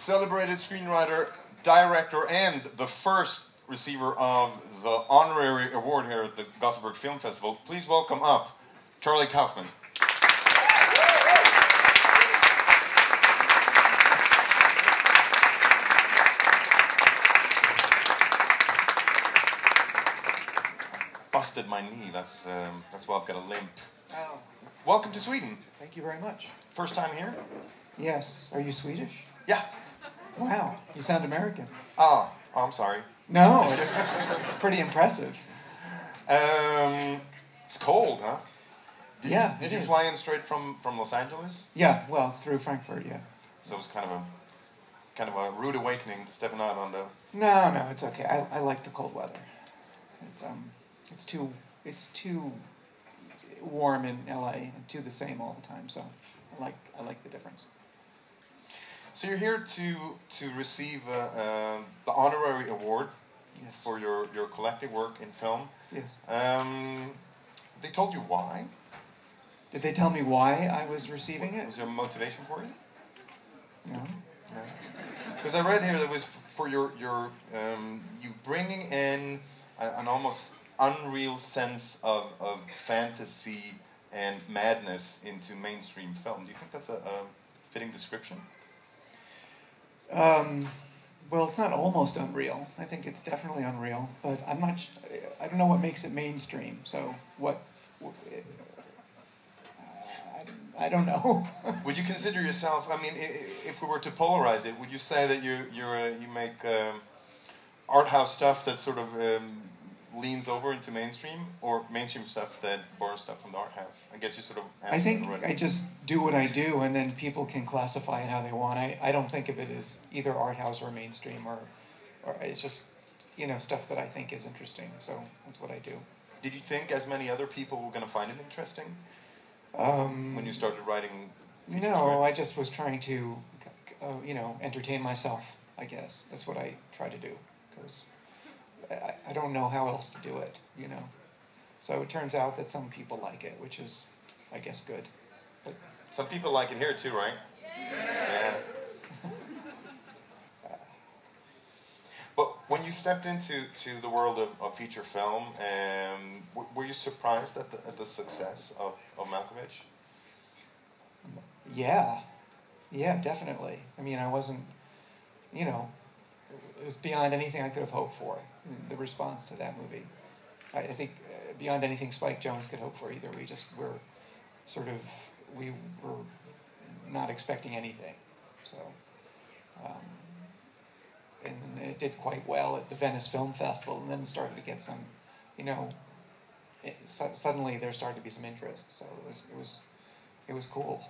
celebrated screenwriter, director, and the first receiver of the Honorary Award here at the Göteborg Film Festival. Please welcome up Charlie Kaufman. Busted my knee. That's why I've got a limp. Oh. Welcome to Sweden. Thank you very much. First time here? Yes. Are you Swedish? Yeah. Wow. You sound American. Oh, I'm sorry. No, it's pretty impressive. It's cold, huh? Did you is. fly in straight from Los Angeles? Yeah. Well, through Frankfurt. Yeah. So it was kind of a rude awakening stepping out on the. No, it's okay. I like the cold weather. It's too warm in LA and too the same all the time. So I like the difference. So you're here to receive the Honorary Award. Yes. For your collective work in film. Yes. They told you why? Did they tell me why I was receiving it? Was there a motivation for it? No. Because I read here that it was for your you bringing in an almost unreal sense of fantasy and madness into mainstream film. Do you think that's a fitting description? Well, it's not almost unreal. I think it's definitely unreal, but I don't know what makes it mainstream. So I don't know. Would you consider yourself? I mean, if we were to polarize it, would you say that you make art house stuff that sort of leans over into mainstream, or mainstream stuff that borrows stuff from the art house? I guess you sort of. I think I just do what I do, and then people can classify it how they want. I don't think of it as either art house or mainstream, or it's just stuff that I think is interesting. So that's what I do. Did you think as many other people were going to find it interesting when you started writing? No, I just was trying to, entertain myself. I guess that's what I try to do, because I don't know how else to do it, So it turns out that some people like it, which is, I guess, good. But some people like it here too, right? Yeah. But when you stepped into the world of feature film, were you surprised at the success of Malkovich? Yeah, definitely. I mean, I wasn't, it was beyond anything I could have hoped for, the response to that movie. I think beyond anything Spike Jonze could hope for either. We were not expecting anything. So, and it did quite well at the Venice Film Festival, and then started to get some, suddenly there started to be some interest. So it was cool.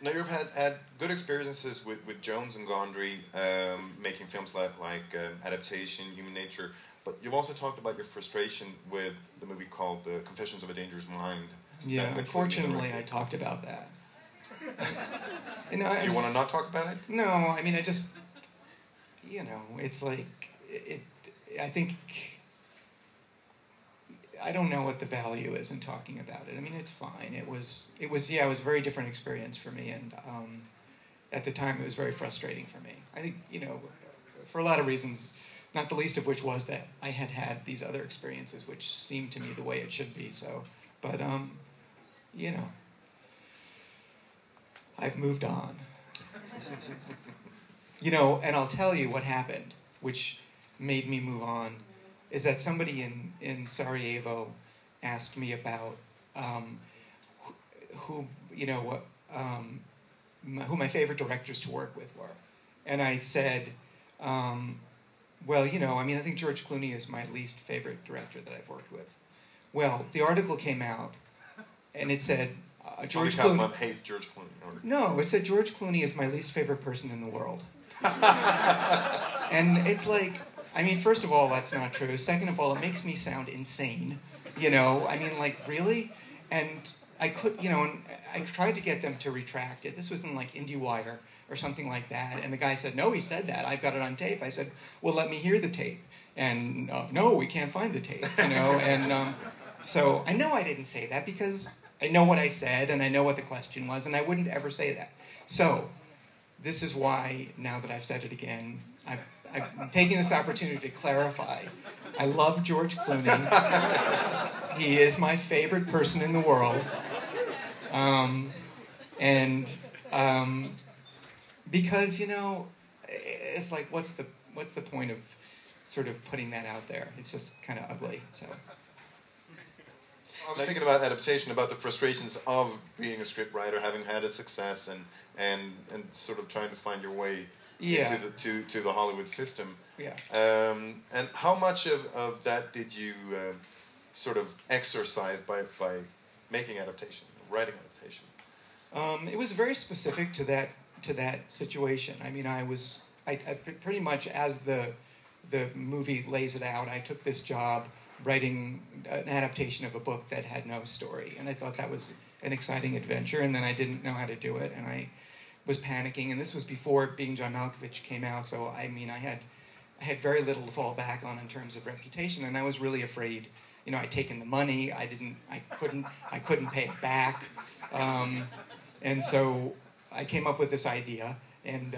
Now you've had good experiences with Jones and Gondry making films like Adaptation, Human Nature, but you've also talked about your frustration with the movie called Confessions of a Dangerous Mind. Yeah, unfortunately I talked about that. Do you want to not talk about it? No, I mean, I just, it's like, I think, I don't know what the value is in talking about it. I mean, it's fine. It was a very different experience for me, and at the time it was very frustrating for me. I think, for a lot of reasons, not the least of which was that I had these other experiences which seemed to me the way it should be, so, but, I've moved on. And I'll tell you what happened, which made me move on, is that somebody in Sarajevo asked me about who my favorite directors to work with were. And I said, I think George Clooney is my least favorite director that I've worked with. Well, the article came out, and it said, George Clooney... hates George Clooney. No, it said George Clooney is my least favorite person in the world. And it's like, I mean, first of all, that's not true. Second of all, it makes me sound insane. I mean, like, really? And I tried to get them to retract it. This was in, like, IndieWire or something like that. And the guy said, no, he said that. I've got it on tape. I said, well, let me hear the tape. And, no, we can't find the tape, And so I know I didn't say that because I know what I said and I know what the question was, and I wouldn't ever say that. So this is why, now that I've said it again, I'm taking this opportunity to clarify. I love George Clooney. He is my favorite person in the world. Because, you know, it's like, what's the point of sort of putting that out there? It's just kind of ugly, so. I was thinking about adaptation, about the frustrations of being a scriptwriter, having had a success, and sort of trying to find your way to the Hollywood system. Yeah. And how much of that did you sort of exercise by making adaptation, writing adaptation? It was very specific to that situation. I mean, I pretty much, as the movie lays it out, I took this job writing an adaptation of a book that had no story, and I thought that was an exciting adventure, and then I didn't know how to do it, and I was panicking, and this was before Being John Malkovich came out, so I mean, I had very little to fall back on in terms of reputation, and I was really afraid. You know, I'd taken the money, I couldn't pay it back, and so I came up with this idea, and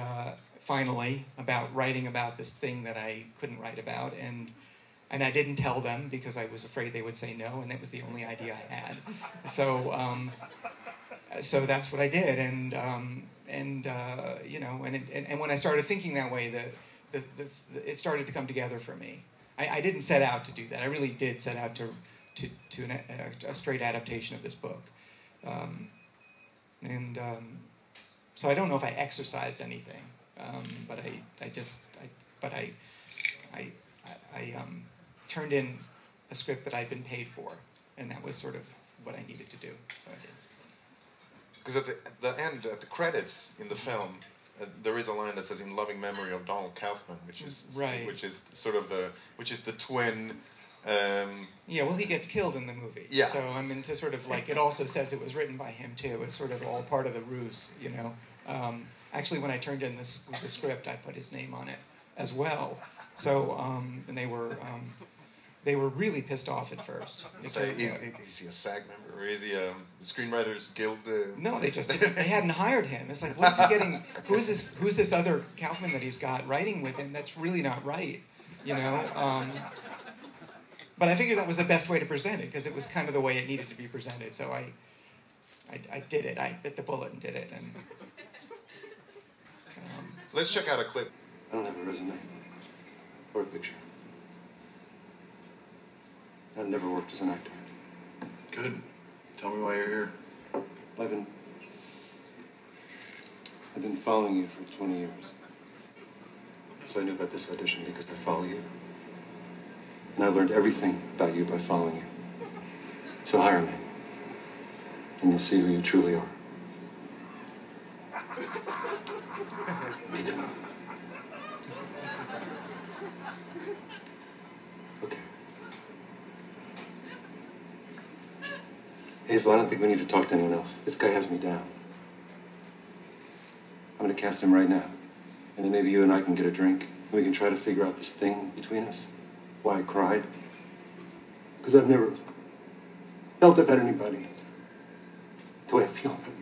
finally, about writing about this thing that I couldn't write about, and I didn't tell them because I was afraid they would say no, and that was the only idea I had. So that's what I did, and you know, and when I started thinking that way, it started to come together for me. I didn't set out to do that. I really did set out to a straight adaptation of this book, so I don't know if I exercised anything, but I turned in a script that I'd been paid for, and that was sort of what I needed to do. So I did. Because at the end, at the credits in the film, there is a line that says "in loving memory of Donald Kaufman," which is right. which is sort of the twin. Yeah, well, he gets killed in the movie. Yeah. So I mean, to sort of like, it also says it was written by him too. It's sort of all part of the ruse, you know. Actually, when I turned in the script, I put his name on it as well. So and they were really pissed off at first. So is he a SAG member, or is he a Screenwriters Guild? No, they hadn't hired him. It's like, what's he getting? Who's this other Kaufman that he's got writing with him? That's really not right, you know. But I figured that was the best way to present it, because it was kind of the way it needed to be presented. So I did it. I bit the bullet and did it. And let's check out a clip. I don't have a resume or a picture. I've never worked as an actor. Good. Tell me why you're here. I've been following you for 20 years. So I knew about this audition because I follow you. And I learned everything about you by following you. So hire me. And you'll see who you truly are. Okay. Hazel, I don't think we need to talk to anyone else. This guy has me down. I'm gonna cast him right now. And then maybe you and I can get a drink, and we can try to figure out this thing between us. Why I cried. Because I've never felt about anybody the way I feel about you.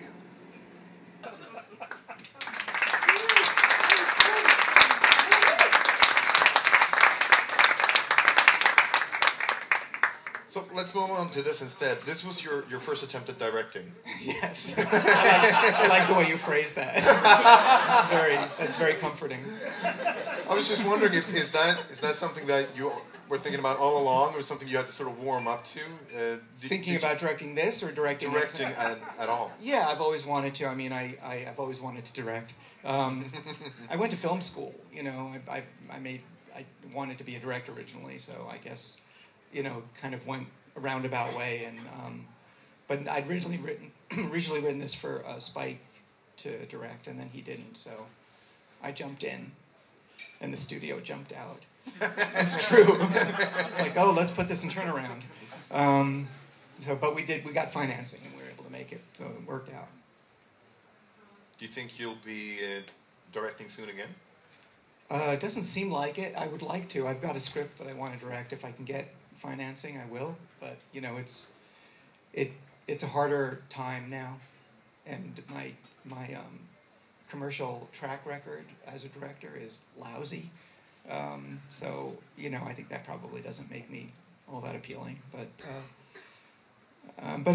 So let's move on to this instead. This was your first attempt at directing. Yes. I like the way you phrased that. That's very comforting. I was just wondering if is that something that you were thinking about all along, or something you had to sort of warm up to? Thinking about directing this or directing at all? Yeah, I've always wanted to. I mean, I've always wanted to direct. I went to film school. You know, I wanted to be a director originally, so I guess, you know, kind of went a roundabout way. And but I'd originally written this for Spike to direct, and then he didn't. So I jumped in, and the studio jumped out. That's true. It's like, oh, let's put this in turnaround. But we got financing, and we were able to make it, so it worked out. Do you think you'll be directing soon again? It doesn't seem like it. I would like to. I've got a script that I want to direct. If I can get financing, I will. But you know, it's a harder time now, and my commercial track record as a director is lousy. So, you know, I think that probably doesn't make me all that appealing. But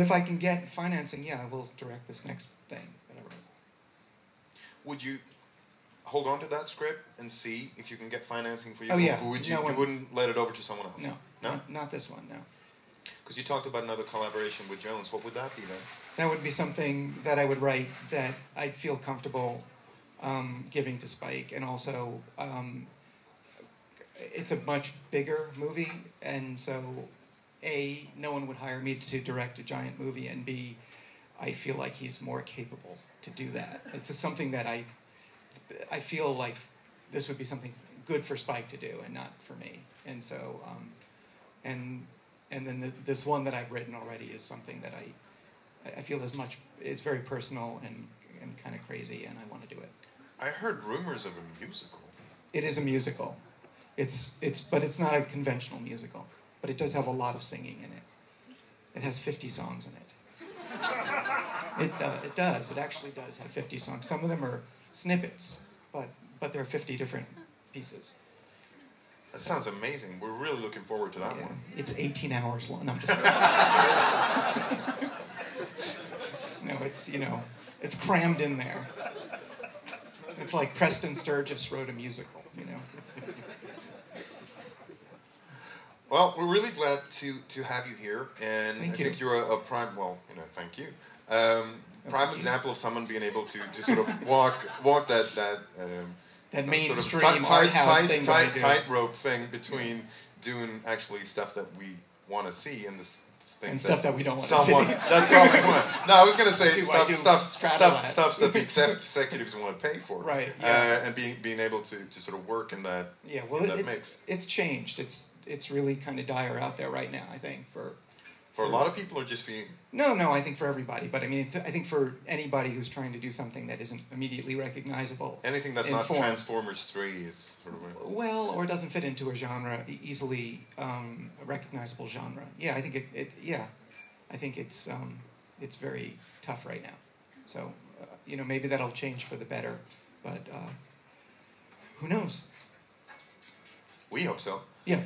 if I can get financing, yeah, I will direct this next thing that I wrote. Would you hold on to that script and see if you can get financing for you? Oh, yeah. Or would you, No one, you wouldn't let it over to someone else? No? Not this one, no. Because you talked about another collaboration with Jones. What would that be then? That would be something that I would write that I'd feel comfortable giving to Spike. And also, it's a much bigger movie. And so, A, no one would hire me to direct a giant movie. And B, I feel like he's more capable to do that. It's something that I feel like this would be something good for Spike to do and not for me. And so, and then this one that I've written already is something that I feel is very personal and kind of crazy, and I want to do it. I heard rumors of a musical. It is a musical. But it's not a conventional musical. But it does have a lot of singing in it. It has 50 songs in it. It does. It actually does have 50 songs. Some of them are snippets, but there are 50 different pieces. That sounds amazing. We're really looking forward to that one. It's 18 hours long. No, I'm just no, it's, you know, it's crammed in there. It's like Preston Sturges wrote a musical, you know. Well, we're really glad to have you here, and Thank I you. think you're a prime. Well, you know, thank you. Prime example of someone being able to sort of walk that mainstream sort of art house thing that I do. tightrope thing between doing actually stuff that we want to see and this thing And stuff that we don't want to see. That's all we want. No, I was going to say stuff that the executives want to pay for. Right. Yeah. And being able to sort of work in that. Yeah. Well, in that mix. It's changed. It's really kind of dire out there right now. I think for a lot of people, or just for you. No, I think for everybody. But I mean, I think for anybody who's trying to do something that isn't immediately recognizable. Anything that's not Transformers 3 is sort of well, or doesn't fit into a genre, easily recognizable genre. Yeah, I think I think it's very tough right now. So, you know, maybe that'll change for the better, but who knows? We hope so. Yeah.